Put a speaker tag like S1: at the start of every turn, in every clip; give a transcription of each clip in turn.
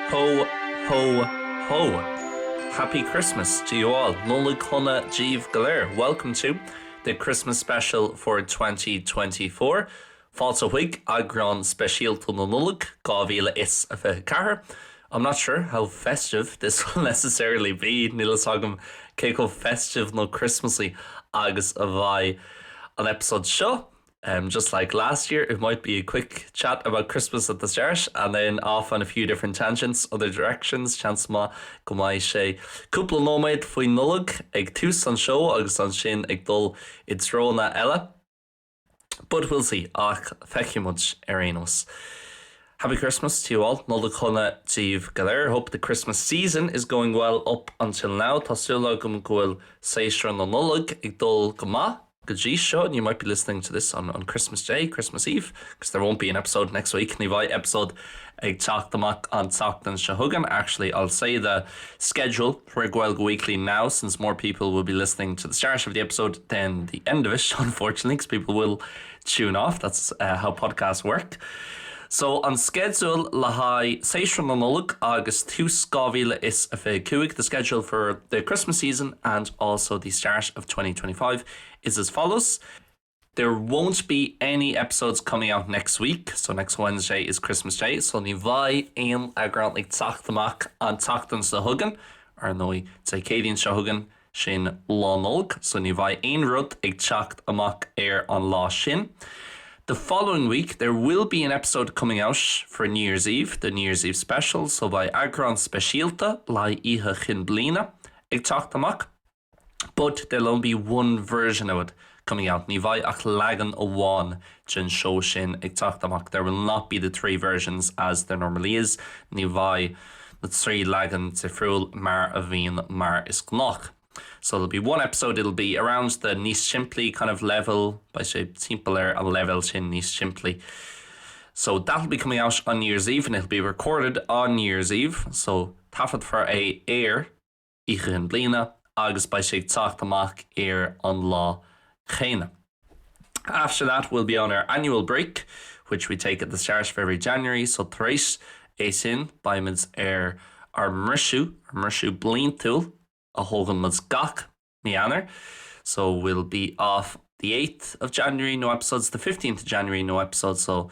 S1: Ho, ho, ho. Happy Christmas to you all. Nollaig gCéadaoin Gaeilge. Welcome to the Christmas special for 2024. Fáilte chuig agrán speisialta na Nollaig, gábhíle is a bheith cahar. I'm not sure how festive this will necessarily be. Nílas agam cé festive no Christmassy agus a bhaid an episode seo. Just like last year, it might be a quick chat about Christmas at the start and then off on a few different tangents, other directions. Chance ma go mai sé cúpla nómaid faoi Nollaig ag tús an show agus an sin ag dul I trona eile. But we'll see. Ach, feici much arénos. Happy Christmas to you all. Nollaig gCéadaoin Gaeilge. Hope the Christmas season is going well up until now. Tásúla gom gohfuil séistre na Nollaig ag dul go maith. Good show, and you might be listening to this on Christmas Day, Christmas Eve, because there won't be an episode next week. Ní bhaid episode ag teacht amach an seachtain seachtain. Actually, I'll say the schedule for nGaeilge Weekly now, since more people will be listening to the start of the episode than the end of it, unfortunately, because people will tune off. That's how podcasts work. So on schedule le haid séisre na Nollaig agus tús gábhíle is a bheith cuaig. The schedule for the Christmas season and also the start of 2025 is as follows. There won't be any episodes coming out next week. So next Wednesday is Christmas Day. So ní bhaid aon agrán ag teacht amach an seachtain seachtain ar nói gCéadaoin seachtain sin lá Nollaig. So ní bhaid aon rud ag teacht amach ar an lá sin. The following week, there will be an episode coming out for New Year's Eve, the New Year's Eve special. So by agrán speisialta lai ihe chin blina ag teacht amach. But there'll only be one version of it coming out. Ní bhaid ach legan amháin den show sin ag teacht amach. There will not be the three versions as there normally is. Ní bhaid the three legan tifriúil mar a bhíon mar is gnách. So there'll be one episode, it'll be around the NÍOS SIMPLÍ kind of level, by say simple a level sin NÍOS SIMPLÍ. So that'll be coming out on New Year's Eve and it'll be recorded on New Year's Eve. So tafod for a air ihe an blina agus by say teacht amach ar an lá chéine. After that we'll be on our annual break, which we take at the start of every January. So thrice é sin by mids ar mrisú blintúil a hogan mas gach mianer. So we'll be off the 8th of January, no episodes, the 15th of January, no episodes. So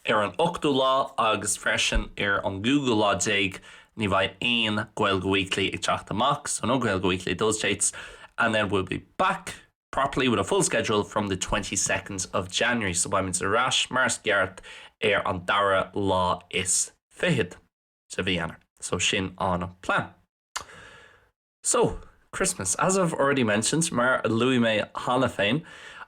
S1: an 8 lá agus freisin an Google lá déag ní bhaid aon nGaeilge Weekly ag teacht amach. So no nGaeilge Weekly those dates. And then we'll be back properly with a full schedule from the 22nd of January. So by means rash Mars Garrett an dara lá is fihid sa bhíanar. So sin an plan. So, Christmas. As I've already mentioned, mar Louis May Hannah féin,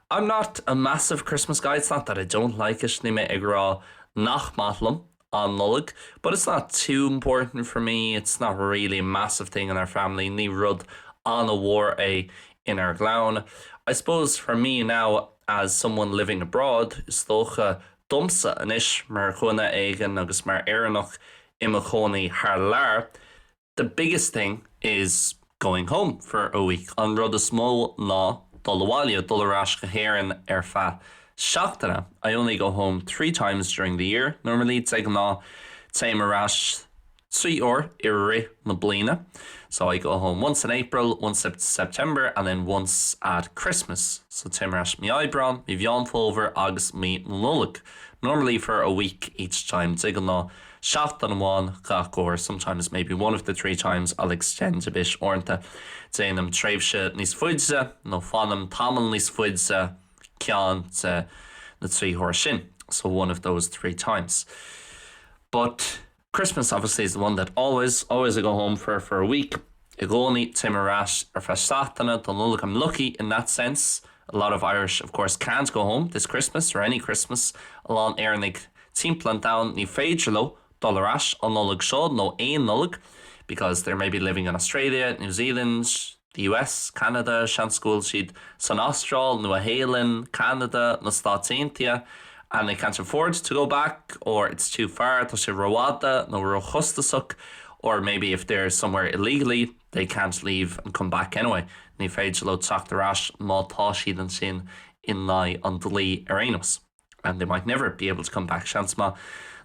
S1: I'm not a massive Christmas guy. It's not that I don't like it, ní mé ag rá nach matlam an Nollaig, but it's not too important for me. It's not really a massive thing in our family. Ní rud an a war in our glown. I suppose for me now, as someone living abroad, is dócha domsa anis mar chuna aigen agus mar éireannach imime chonaí haar lear. The biggest thing is going home for a week. An rud is smó ná dul bhaile dul arás go héireann ar feadh seachtaine. I only go home 3 times during the year. Normally it's ag ná téim arás 3 or I ri na blina. So I go home once in April, once in September, and then once at Christmas. So téim arás mi eibreán, mi bheanfóver agus mi Nollaig. Normally for a week each time. It's ag ná seachtain amháin gach, or sometimes maybe one of the 3 times I'll extend a bit ornta. Déanam tréimhse níos fuidse, nó fanam tamil níos fuidse, Ceann na 3 huair sin. So one of those 3 times. But Christmas obviously is the one that always I go home for a week. I go only téim arás ar feadh seachtaine don Nollaig. I'm lucky in that sense. A lot of Irish, of course, can't go home this Christmas or any Christmas along Airnig timplan down ní féidirló dul arás an Nollaig seo, no aon Nollaig, because they're maybe living in Australia, New Zealand, the US, Canada, sean school siad san Austral, Nua Héileán, Canada, na Stáit Aontaithe, and they can't afford to go back, or it's too far, tá sé roiáda, nó ro chustasach, or maybe if they're somewhere illegally, they can't leave and come back anyway. Ní féidir le teacht arás má tá siad an sin in lai an dlí arénos. And they might never be able to come back. Seans ma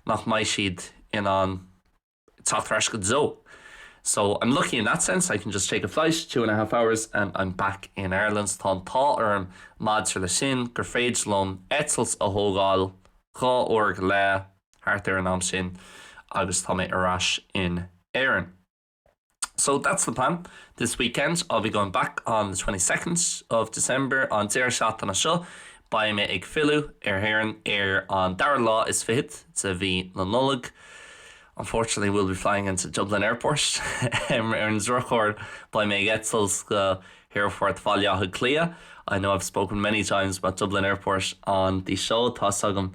S1: nach mai siad in an táthras go zo. So I'm lucky in that sense. I can just take a flight, 2.5 hours, and I'm back in Ireland. Tá arm mad le sin, gur féid lon etels a hógáil, gá org le, hart an am sin, agus tá mé arás in Éireann. So that's the plan. This weekend, I'll be going back on the 22nd of December on Deir Seachtain a seo, by me ag fiú Éireann on Dar Law is fit, it's a bhí na Nollaig. Unfortunately, we'll be flying into Dublin Airport in Zurchord by me Getzels here for Fáileach Clia. I know I've spoken many times about Dublin Airport on the show. Tá sagam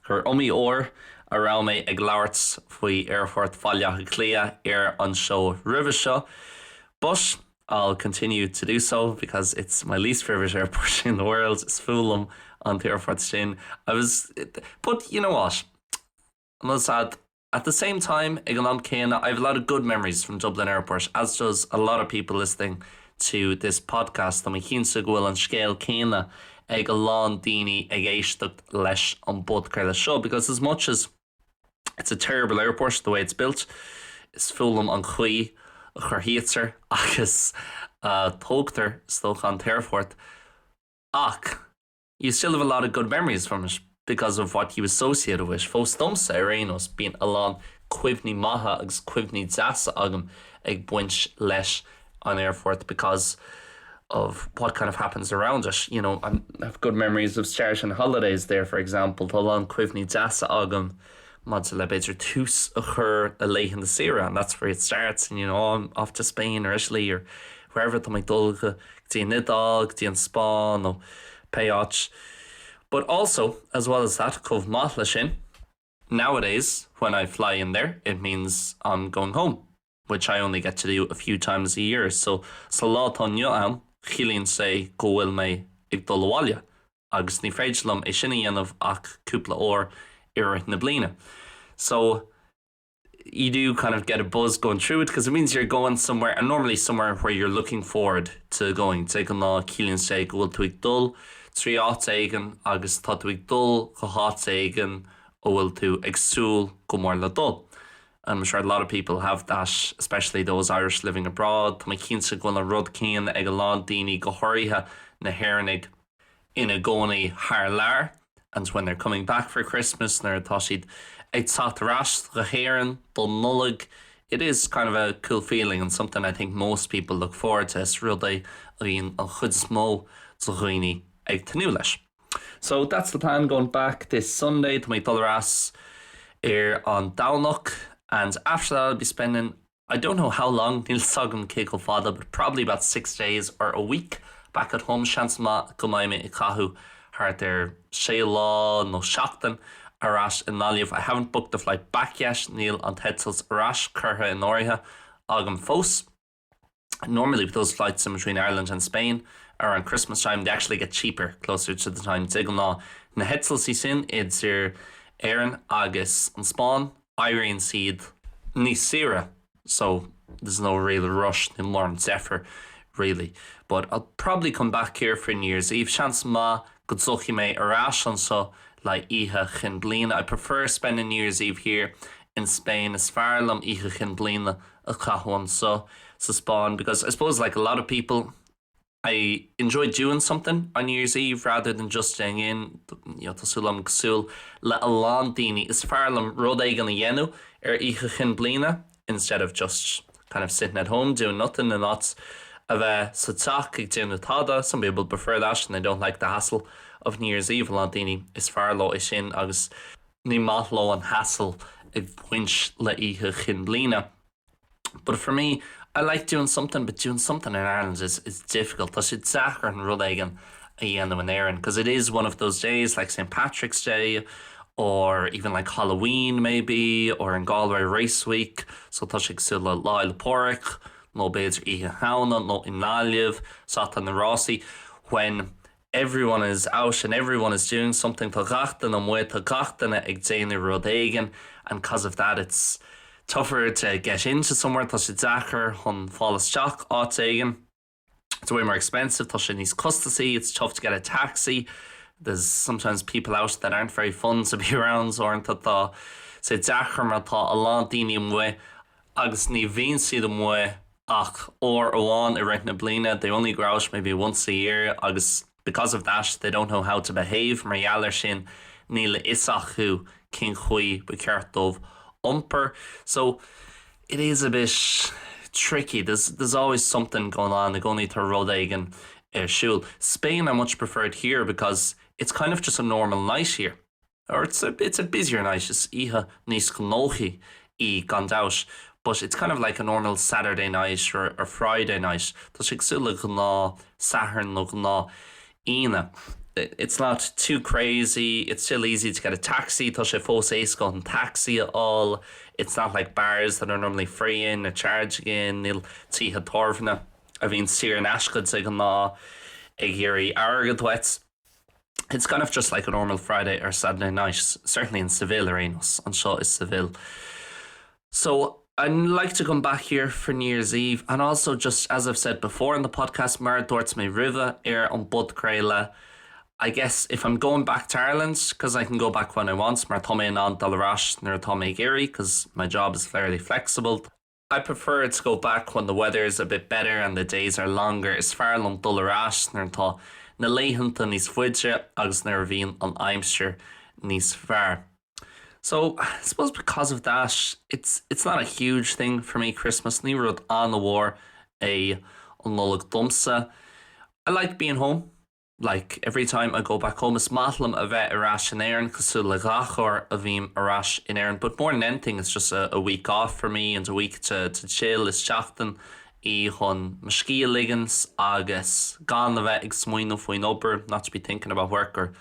S1: gur omi or around me ag labhairt faoi airport Fáileach Clia on show River show. But I'll continue to do so because it's my least favorite airport in the world. It's Fulham on the airport sin. But you know what? I'm not sad. At the same time, I have a lot of good memories from Dublin Airport, as does a lot of people listening to this podcast. I'm keen go an scéal céanna ag a lán daoine ag éisteacht leis an budcréile show, because as much as it's a terrible airport, the way it's built, it's Fulham an chuí a churthaítear agus tógtar stoch an Airport. Ach, you still have a lot of good memories from it, because of what you associated with. Fós domsa arénos being along cuimhní maithe agus cuimhní deasa agam ag buint leis an airport because of what kind of happens around it. You know, I have good memories of start and holidays there, for example. Along cuimhní deasa agam mad le beidir tús a chur a lei in the Sierra, and that's where it starts. And you know, I'm off to Spain or Italy or wherever to my dulga, gdí Nidal, gdí an Spáin or Payach. But also, as well as that, Cove Maithe sin, nowadays, when I fly in there, it means I'm going home, which I only get to do a few times a year. So lá tá nniu am, chilíonn sé go bhfuil mé ag dul bhaile, agus ní féidirlam é sinna dhéanamh ach cúpla ór ar na bliana. So you do kind of get a buzz going through it, because it means you're going somewhere, and normally somewhere where you're looking forward to going. Take an lá cílíonn sé go bhfuil tú ag dul, trí áit éigean agus tá tú ag dul go háit éigean ó bhfuil tú ag súil go mór le dul. And I'm sure a lot of people have that, especially those Irish living abroad. Tá mé cinnte go na rud céan ag a lán daoine go háirithe na hÉarnig ina gcónaí thar lear. And when they're coming back for Christmas, they're tá siad ag tátarás go Éireann dul Nollaig. It is kind of a cool feeling and something I think most people look forward to. It's really a chud smó do dhaoine ag tanú leis. So that's the plan going back this Sunday to my Dollarás on Dátheangach, and after that I'll be spending, I don't know how long, níl sagam cé go fada, but probably about 6 days or a week back at home. Seansma go mai me I cathú hart there séla no seachtain arás in Nollaig. I haven't booked the flight back yet. Níl an hetzels arás curtha in áirithe agam fós. Normally with those flights in between Ireland and Spain around Christmas time, they actually get cheaper closer to the time. Diggle ná na hetzels sin it's your Éireann agus an Spáin Irene seed ní sira, so there's no real rush in Lauren Zephyr really. But I'll probably come back here for New Year's Eve. Chance ma go sochi me arás an so like ihe chin blina. I prefer spending New Year's Eve here in Spain as far lam ihe chin blina a cahuan so Spáin, because I suppose like a lot of people, I enjoy doing something on New Year's Eve rather than just staying in. You know, Tasulam Ksul La Alandini is Farlam Rodegan Yenu Ichin Blina, instead of just kind of sitting at home doing nothing and not of a Satak doing Tada. Some people prefer that and they don't like the hassle of New Year's Eve. Landini is Farlo Ishin Agus Nimatlo and hassle if winch La Ichin Blina. But for me, I like doing something, but doing something in Ireland is difficult. I should Zachar and Rodegan a Éireann and Éireann, because it is one of those days like St. Patrick's Day or even like Halloween maybe, or in Galway Race Week. So Tashik Silla Lyle Porrick, no Beidir Ihe Hauna, no Inaliv, Satan and Rossi, when everyone is out and everyone is doing something to gachten and way to gachten ag Déine Rodegan, and because of that it's tougher to get into somewhere. Tá Zachar on Fáileteach áit éigean. It's way more expensive. Tá níos custody. It's tough to get a taxi. There's sometimes people out that aren't very fun to be around, or tá Zachar mar tá a lá daoine way agus ní bhíonn siad mo ach or amháin I rint na bliana. They only grow out maybe once a year, agus because of that they don't know how to behave. Mar gheallar sin níl isachu cin chuí ba ceart dómh umper. So it is a bit tricky. There's always something going on. They're going to Nollaig and Shul. Spain I much preferred here because it's kind of just a normal night here. Or it's a busier night. It's ihe níos gnóchi I gandaus. But it's kind of like a normal Saturday night or Friday night. Tá sé súla gná sathar nó gná ine. It's not too crazy. It's still easy to get a taxi. Tá sé fós éascáil an taxi at all. It's not like bars that are normally free in a charge again. Níl títhe torfna a bhíonn siar an ascad ag an ná ag géirí agad wet. It's kind of just like a normal Friday or Saturday night, certainly in Seville or Enos, an seo is Seville. So I'd like to come back here for New Year's Eve, and also just as I've said before in the podcast, mar dúirt mé rive an bud craile. I guess if I'm going back to Ireland, because I can go back when I want, mar tá mé an dalarash nar tá mé géirí, because my job is fairly flexible. I prefer to go back when the weather is a bit better and the days are longer. Is fearr an dalarash nar tá na leihananta níos fuide agus nar bhíonn an aimsir níos fearr. So I suppose because of that, it's not a huge thing for me, Christmas. Ní rud an the war an Nollaig dumsa. I like being home. Like every time I go back home, it's matlam a bheith arás in Éireann cosú le gach or a bhím arás in Éireann. But more than anything, it's just a week off for me and a week to chill. Is seachtain I chun mascia liggins agus gan a bheith ag smuoinú faoin obair, not to be thinking about work, or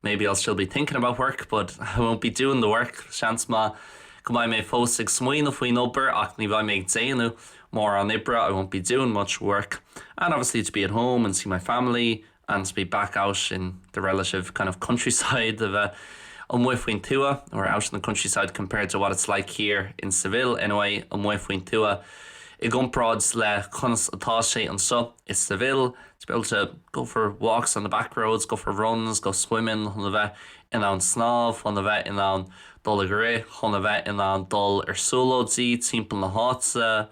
S1: maybe I'll still be thinking about work, but I won't be doing the work. Seans ma go mai mé fós ag smuoinú faoin obair ach ní bhaid mé ag déanú more on Ibra. I won't be doing much work. And obviously to be at home and see my family and to be back out in the relative kind of countryside of Amhuin Tua, or out in the countryside compared to what it's like here in Seville. Anyway, Amhuin Tua. I gumprods le chunas atá sé an so is Seville to be able to go for walks on the back roads, go for runs, go swimming, chun a bheith in an snáb, chun a bheith in an dul a gré, chun a bheith in an dul solódí, timpeall na háite.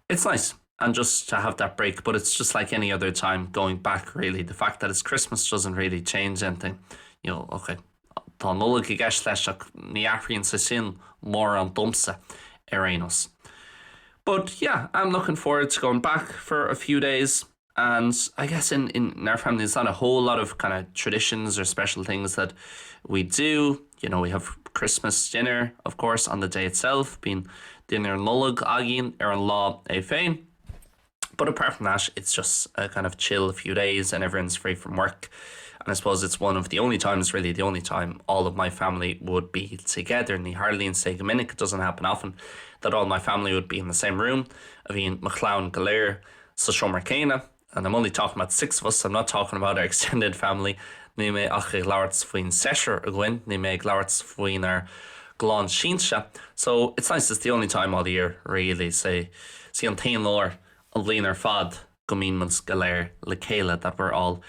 S1: It's nice, and just to have that break, but it's just like any other time going back really. The fact that it's Christmas doesn't really change anything. You know, okay, tá Nollaig I gceist leis ach ní aithríonn sa sin mór an dumsa ar Éineas. But yeah, I'm looking forward to going back for a few days. And I guess in our family, there's not a whole lot of kind of traditions or special things that we do. You know, we have Christmas dinner, of course, on the day itself, being dinner Nollaig agin ar an lá é féin. But apart from that, it's just a kind of chill few days and everyone's free from work. And I suppose it's one of the only times, really the only time all of my family would be together. Ní hardly in say Dominic, it doesn't happen often that all my family would be in the same room. I mean, Tagann Gaeilge sa Shona céine, and I'm only talking about 6 of us. I'm not talking about our extended family. Ní mé ach ag labhairt faoin seisir a gcuin, ní mé ag labhairt faoin ar glán sínse. So it's nice, it's the only time all year, really. Say an tain lór an bhliain ar fad go mín mans galéir le céile that we're all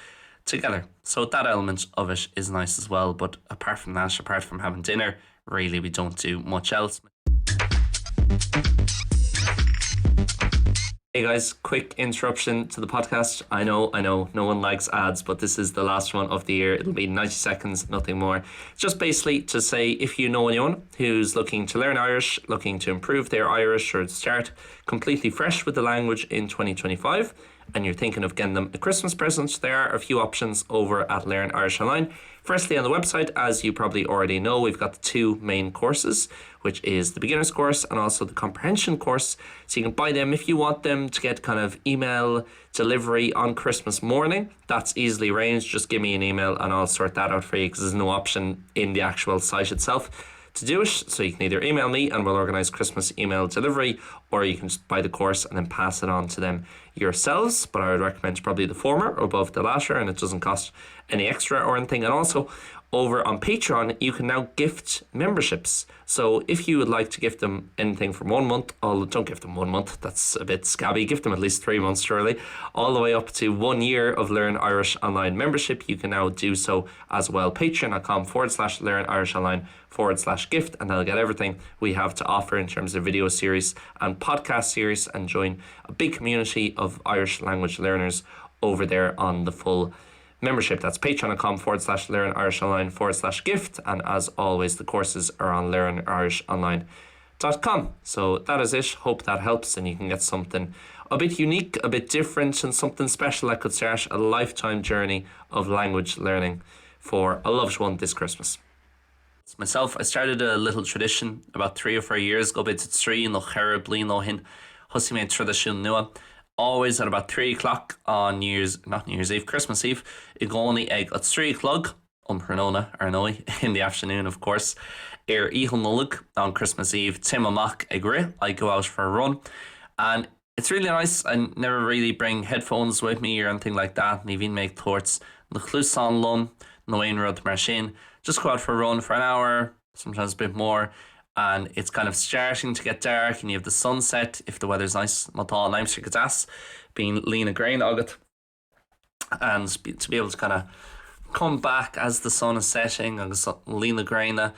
S1: together. So that element of it is nice as well. But apart from that, apart from having dinner, really we don't do much else. Hey guys, quick interruption to the podcast. I know, no one likes ads, but this is the last one of the year. It'll be 90 seconds, nothing more. Just basically to say, if you know anyone who's looking to learn Irish, looking to improve their Irish, or start completely fresh with the language in 2025, and you're thinking of getting them a Christmas present, there are a few options over at Learn Irish Online. Firstly, on the website, as you probably already know, we've got the 2 main courses, which is the beginner's course and also the comprehension course. So you can buy them if you want them to get kind of email delivery on Christmas morning. That's easily arranged. Just give me an email and I'll sort that out for you, because there's no option in the actual site itself to do it. So you can either email me and we'll organize Christmas email delivery, or you can just buy the course and then pass it on to them yourselves. But I would recommend probably the former above the latter, and it doesn't cost any extra or anything. And also over on Patreon, you can now gift memberships. So if you would like to gift them anything from 1 month, don't give them 1 month, that's a bit scabby, give them at least 3 months surely, all the way up to 1 year of Learn Irish Online membership, you can now do so as well. Patreon.com/Learn Irish Online/gift, and they'll get everything we have to offer in terms of video series and podcast series, and join a big community of Irish language learners over there on the full membership. That's patreon.com/Learn Irish Online/gift, and as always the courses are on learnirishonline.com. So that is it. Hope that helps and you can get something a bit unique, a bit different, and something special that could start a lifetime journey of language learning for a loved one this Christmas. Myself, I started a little tradition about 3 or 4 years ago, bit at 3 no cheir bliain ó hin, husí mé tradiisiún nua. Always at about 3 o'clock on Christmas Eve, I gcónaí ag at 3 o'clock Pranona ar nói in the afternoon, of course, Nollaig on Christmas Eve, Tim amach ag ri, I go out for a run, and it's really nice. I never really bring headphones with me or anything like that, ní bhín make thoughts na chluasán lom, no aon rud mar sin, just go out for a run for an hour, sometimes a bit more. And it's kind of starting to get dark and you have the sunset if the weather's nice, mátá an aimsir gadas, being lína grain agat, and to be able to kind of come back as the sun is setting agus lína graine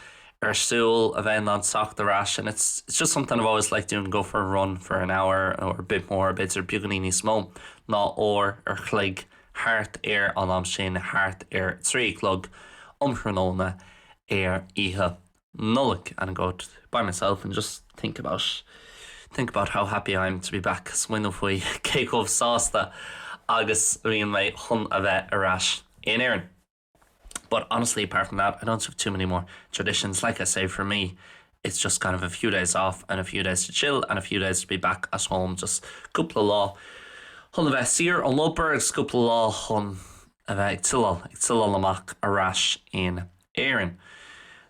S1: stool a bheith an soch the rash, and it's just something I've always liked doing, go for a run for an hour or a bit more, a bit or buganini smó, ná or chlig hart an am sin hart 3 o'clock Pranona ihe Nollaig, and go by myself and just think about how happy I am to be back. Swin of we cake of sásta agus rion my hun a bheith arash in Éireann. But honestly, apart from that, I don't have too many more traditions. Like I say, for me, it's just kind of a few days off and a few days to chill and a few days to be back at home. Just couple of law hun a bheith sir an loper, it's couple of law hun a bheith tilal amach arash in Éireann.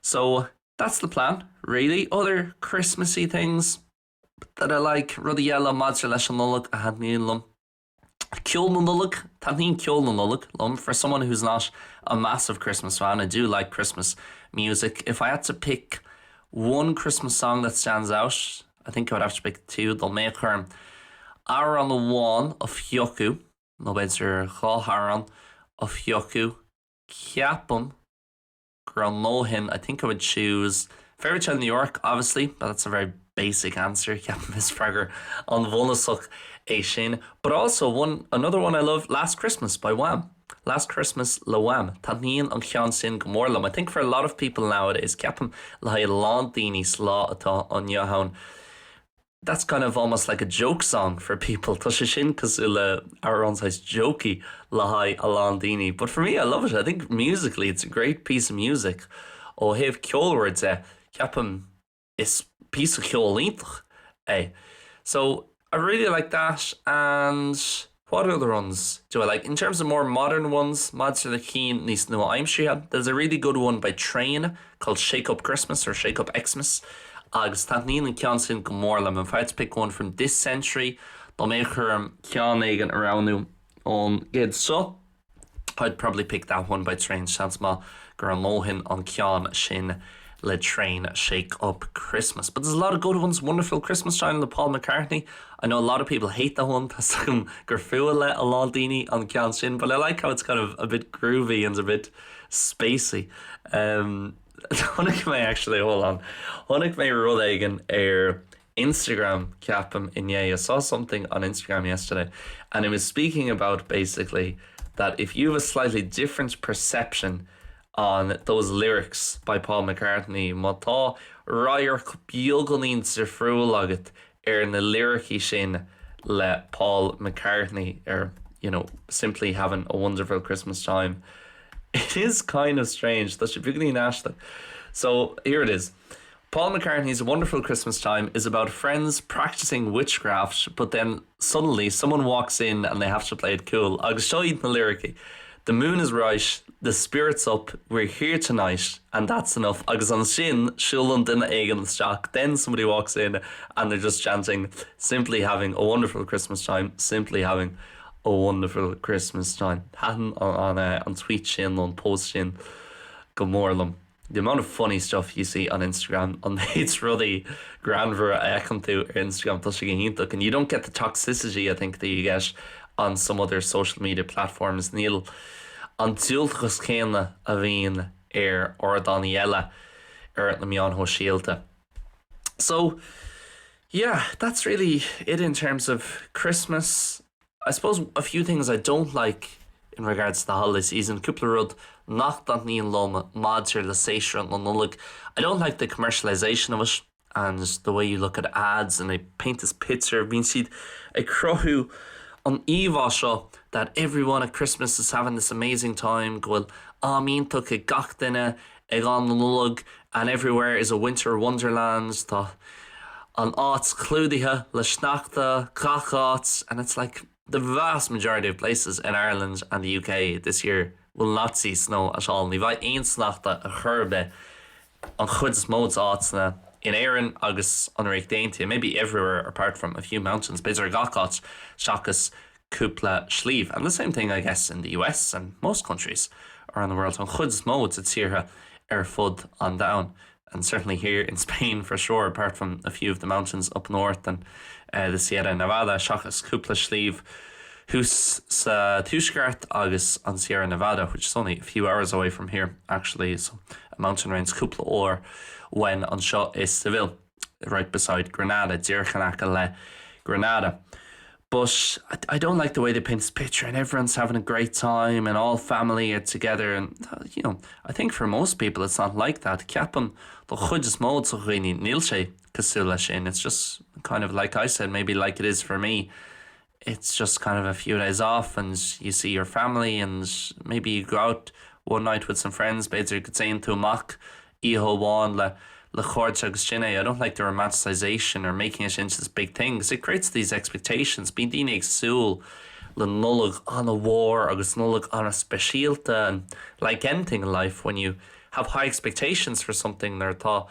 S1: So that's the plan, really. Other Christmassy things that I like, ruddy yellow madra leis an Nollaig a had níl lum. Ceol na Nollaig, tá níl ceol na Nollaig lum. For someone who's not a massive Christmas fan, I do like Christmas music. If I had to pick one Christmas song that stands out, I think I would have to pick 2. They'll make her Ar an Amháin of Fiocu, no better Chaharan of Fiocu, Ceapam Granóhin. I think I would choose Fairy Tale New York, obviously, but that's a very basic answer. Ceapam is Fragger on Vonasach é sin. But also another one I love, Last Christmas by Wham. Last Christmas le Wham. Tá níon an cheann sin go mór liom. I think for a lot of people nowadays, ceapam le ha lán daoine slá atá an Johann. That's kind of almost like a joke song for people. Tá sé sin cos ule our size jokey le ha a lán daoine. But for me, I love it. I think musically it's a great piece of music. Ó heh ceol words ceapam is piece of ceol líntach. So I really like that. And what other ones do I like? In terms of more modern ones, Madsir le Ceann níos nua aimsithe. There's a really good one by Train called Shake Up Christmas or Shake Up Xmas. Agus tá níl an ceann sin go mór liom. If I had to pick one from this century, they'll make her ceann éigean around on Gid So. I'd probably pick that one by Train. Seans ma gur an móhin an ceann sin le Train Shake Up Christmas. But there's a lot of good ones. Wonderful Christmas Time with Paul McCartney. I know a lot of people hate that one. That's gur fuail le a lá daoine an ceann sin, but I like how it's kind of a bit groovy and a bit spacey. Honnig me actually, hold on. Honnig me rud aigen Instagram ceapam inné. I saw something on Instagram yesterday and it was speaking about basically that if you have a slightly different perception on those lyrics by Paul McCartney, mátá raiar bioganín sa friúil agat na lyricí sin le Paul McCartney simply having a wonderful Christmas time. It is kind of strange. That should be national. So here it is. Paul McCartney's Wonderful Christmas Time is about friends practicing witchcraft, but then suddenly someone walks in and they have to play it cool. Agus shoid na lyrici. The moon is right, the spirit's up, we're here tonight, and that's enough. Agus an sin, siúlan duine éigean isteach. Then somebody walks in and they're just chanting, simply having a wonderful Christmas time, simply having a wonderful Christmas time. Hadden on tweet sin, on post sin. go mórlam. The amount of funny stuff you see on Instagram, it's really grand for I come to Instagram, and you don't get the toxicity I think that you get on some other social media platforms. Níl an dúilchas céanna a bhíonn or eile na mian ho síalta. So yeah, that's really it in terms of Christmas. I suppose a few things I don't like in regards to the holiday season. Cúpla rud nach dat níon loma mádar le séisre an Nollaig. I don't like the commercialization of it and the way you look at ads and they paint this picture. Bhíonn siad a crothú an íomhá seo that everyone at Christmas is having this amazing time. Gohfuil amínta a gach duine ag an Nollaig and everywhere is a winter wonderland. Tá an áits clúdaithe le sneachta, gach áits, and it's like the vast majority of places in Ireland and the UK this year will not see snow at all. Ní bhaid aon sneachta a churbe an chud smód áitsna in Éireann agus an réic dainty, maybe everywhere apart from a few mountains. Beidir gach áit seachas cúpla sliabh. And the same thing I guess in the US and most countries around the world. An chud smód it's here fud on down. And certainly here in Spain for sure, apart from a few of the mountains up north and the Sierra Nevada, seachas cúpla sliabh hús sa Tuaisceart agus an Sierra Nevada, which is only a few hours away from here actually. So a mountain range cúpla or when an seo is Seville, right beside Granada, Dearchanach le Granada. But I don't like the way they paint this picture and everyone's having a great time and all family are together. And, I think for most people it's not like that. Ceapan do chud is mód so chuoine níl sé cosúil leis sin. It's just kind of like I said, maybe like it is for me. It's just kind of a few days off and you see your family and maybe you go out one night with some friends. Beidir gCéadaoin tú amach ího bháin le chóirt agus sin é. I don't like the romanticization or making it into this big thing because it creates these expectations. Bíonn daoine agsúil le Nollaig an a war agus Nollaig an a speisialta, and like anything in life, when you have high expectations for something, there are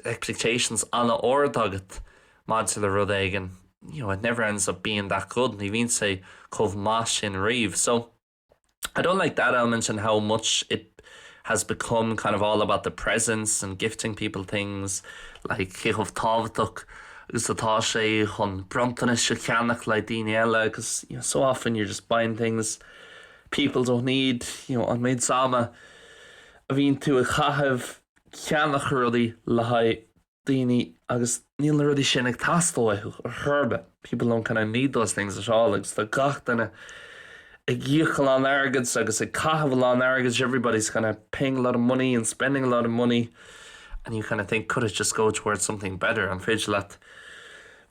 S1: expectations an a ordagat mad le rud éig, and it never ends up being that good. Ní bhíonn sé chomh más sin riamh. So I don't like that element and how much it has become kind of all about the presents and gifting people things like chéamh tábhachtach agus atá sé chun brontaine se ceannach le daoine eile, because so often you're just buying things people don't need. An méid sama a bhíonn tú a chathebh ceannach rudaí le haid daoine agus níl na rudaí sin ag tastal or herbe. People don't kind of need those things at all. It's the gach duine ag gíochail an airgid agus ag cathbh an airgid. Everybody's kind of paying a lot of money and spending a lot of money, and you kind of think, could it just go towards something better? And féidir leat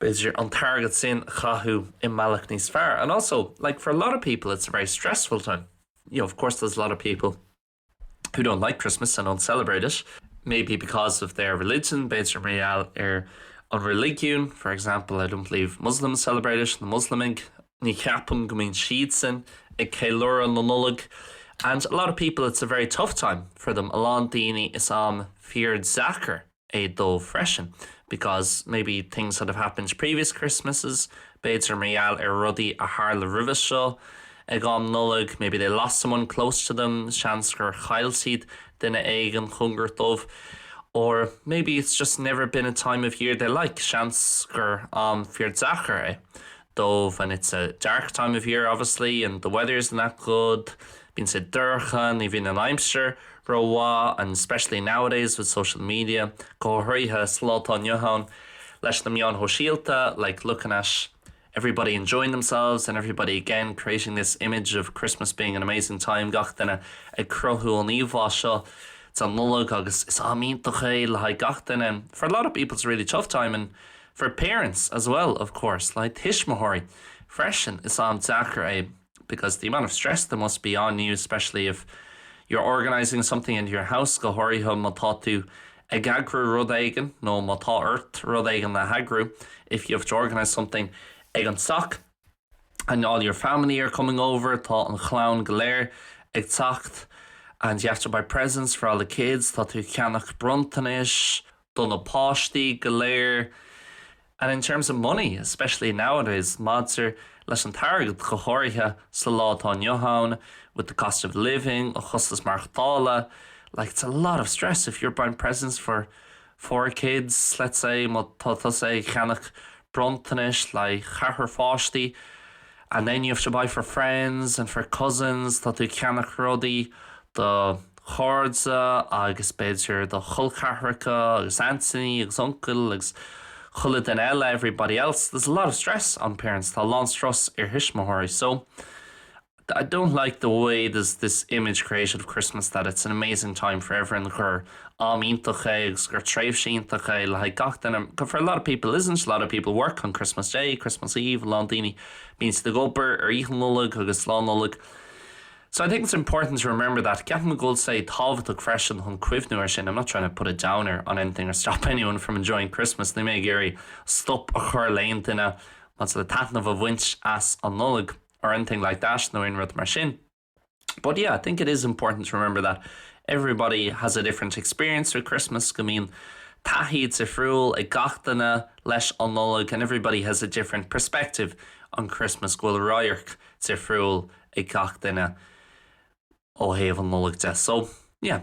S1: beidir an target sin chathú in malach níos fearr. And also, like for a lot of people, it's a very stressful time. Of course, there's a lot of people who don't like Christmas and don't celebrate it, maybe because of their religion. Beidir réal an religiún. For example, I don't believe Muslims celebrate it. The Muslimig ní ceapam go mbíonn siad sin ag céilúir an Nollaig. And a lot of people, it's a very tough time for them. A lot daoine is feared Zachar é dó freisin, because maybe things that have happened previous Christmases, beidir réal rudaí a thar le ribh seo ag an Nollaig. Maybe they lost someone close to them, seans gur chail siad duine ag an chungur dómh. Or maybe it's just never been a time of year they like, seans gur feared Zachar dómh, and it's a dark time of year obviously and the weather isn't that good. Bíonn sé dúrcha, ní bhíonn an aimsir roá, and especially nowadays with social media, go huríthe slátá nniuchan leis na mian ho síalta, like looking at everybody enjoying themselves and everybody again creating this image of Christmas being an amazing time. Gach duine ag crothú an íomhá seo, it's an Nollaig agus is amínta le haid gach duine. And for a lot of people it's a really tough time, and for parents as well, of course, like Tishmahori, freshen is on Zachar, because the amount of stress that must be on you, especially if you're organizing something in your house. Go huríthe matá tú ag agru rud éigean, no matá ort rud éigean le hagru. If you have to organize something ag an sock and all your family are coming over, tá an chlán galéir ag tacht, and you have to buy presents for all the kids, tá tú ceannach brontanis, donna páistí galéir. And in terms of money, especially nowadays, madser leis an target go huríthe sa látá nniuchan with the cost of living, a chustas marchtála, like it's a lot of stress if you're buying presents for 4 kids, let's say, say Ceannach Brontanish, like Chahar Fáistí, and then you have to buy for friends and for cousins, that do Ceannach Ruddy, the Chordsa, agus beidir the Chulcahracha, agus Anthony, agus Uncle, agus Chulad and eile, everybody else. There's a lot of stress on parents. Tá lán stress hishmahori. So I don't like the way there's this image created of Christmas that it's an amazing time for everyone. Gur amíntacha, agus gur tréimhsíntacha, like gach den. For a lot of people isn't. A lot of people work on Christmas Day, Christmas Eve, Landini means the gober or even Nollaig, agus Nollaig. So I think it's important to remember that Ceann Gaeilge say tábhachtach freisin chun cuimhnú sin. I'm not trying to put a downer on anything or stop anyone from enjoying Christmas. They may gary stop a chur lein duine mas le taitneamh a bhaint as an Nollaig or anything like that, no in mar sin. But yeah, I think it is important to remember that everybody has a different experience with Christmas. I mean, tahiad sa friúil, gach duine leis an Nollaig, and everybody has a different perspective on Christmas. Gwyl roiarch sa friúil, gach duine ó héamh an Nollaig de. So yeah,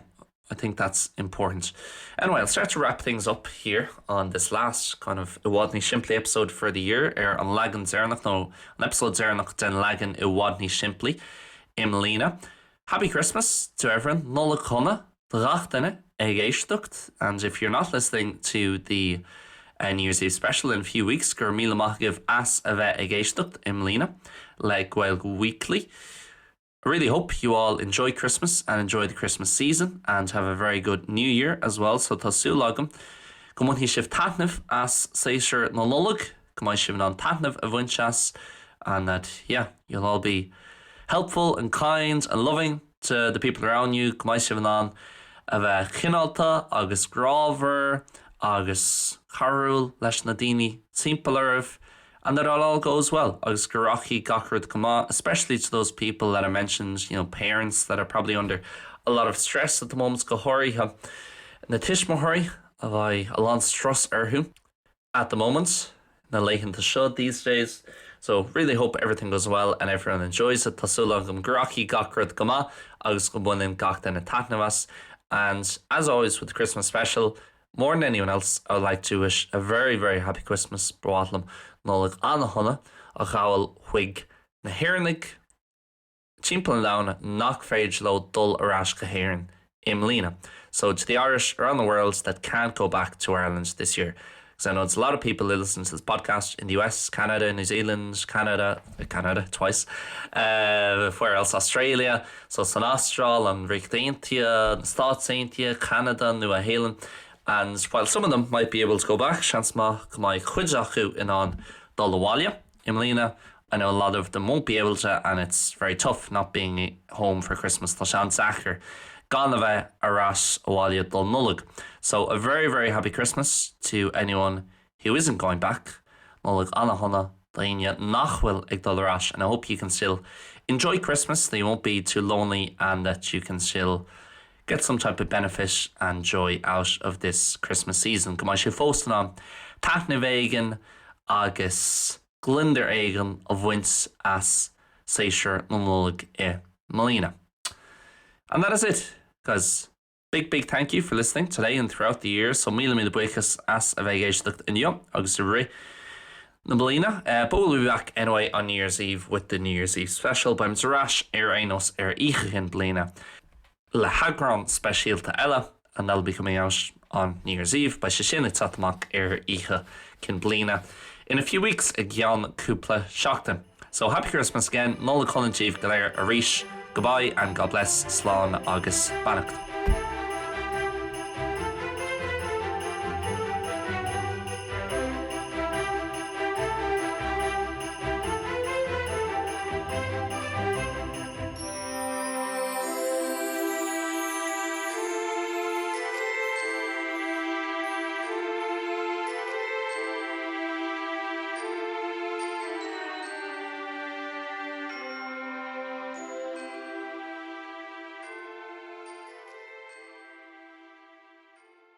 S1: I think that's important. Anyway, I'll start to wrap things up here on this last kind of Iwadni Simplí episode for the year. An Lagan Zernach, no, an episode Zernach den Lagan Iwadni Simplí Imlína. Happy Christmas to everyone. Nollaig chuna, gach duine geisteacht. And if you're not listening to the New Year's Eve special in a few weeks, gur míle maith give as a bheith geisteacht Imlína, like Gaeilge Weekly. I really hope you all enjoy Christmas and enjoy the Christmas season and have a very good New Year as well. So tasú lagam. Go mun hi sibh taitneamh as séisir na Nollaig. Go mai sibh an taitneamh a bhaint, and that, yeah, you'll all be helpful and kind and loving to the people around you. Go mai sibh an a bheith chinálta agus grábhar agus charúil leis na daoine timpealarmh. And that all goes well. Agus garachi gachrad kama, especially to those people that I mentioned, you know, parents that are probably under a lot of stress at the moment. Gohori ha na tishmahori of I alon stress erhu at the moment. Na leichen to shud these days. So really hope everything goes well and everyone enjoys it. Tasulagam garachi gachrad kama, agus gobunin gach den tatnavas. And as always with the Christmas special, more than anyone else, I would like to wish a very, very happy Christmas. Broadlam. Nollaig anna honna a gael whig na hearnig chimpel launa nach féid lo dul arash geherin Imlína. So to the Irish around the world that can't go back to Ireland this year, because I know it's a lot of people who listen to this podcast in the US, Canada, New Zealand, Canada twice, where else, Australia, so San Austral and Rictaintia, Staatsaintia, Canada, New Zealand. And while some of them might be able to go back, chans ma my chuideachu in on Dollawalia, Imlína, I know a lot of them won't be able to, and it's very tough not being home for Christmas. Tá sean sacher gan a bheith arás Walia Dul Nollaig. So a very, very happy Christmas to anyone who isn't going back. Nollaig anna honna daine nachhfuil ag dul arás, and I hope you can still enjoy Christmas, that you won't be too lonely, and that you can still get some type of benefit and joy out of this Christmas season. Come on, she fóstan on taitneamh éigean agus glinder éigean of winds as séisir na Nollaig Imlína. And that is it, guys. Big thank you for listening today and throughout the year. So míle buchas as a bheith geisteacht inniu agus ri na Imlína. But we'll be back anyway on New Year's Eve with the New Year's Eve special. Baim zarash einos íchachin Imlína. Le hagran specialta eile, and that'll be coming out on New Year's Eve by sin amach ícha cin Imlína in a few weeks a gceann cúpla seachtain. So happy Christmas again. Nollaig chuna Ghaeilge Weekly a ríis. Goodbye and God bless. Slán agus Bannacht.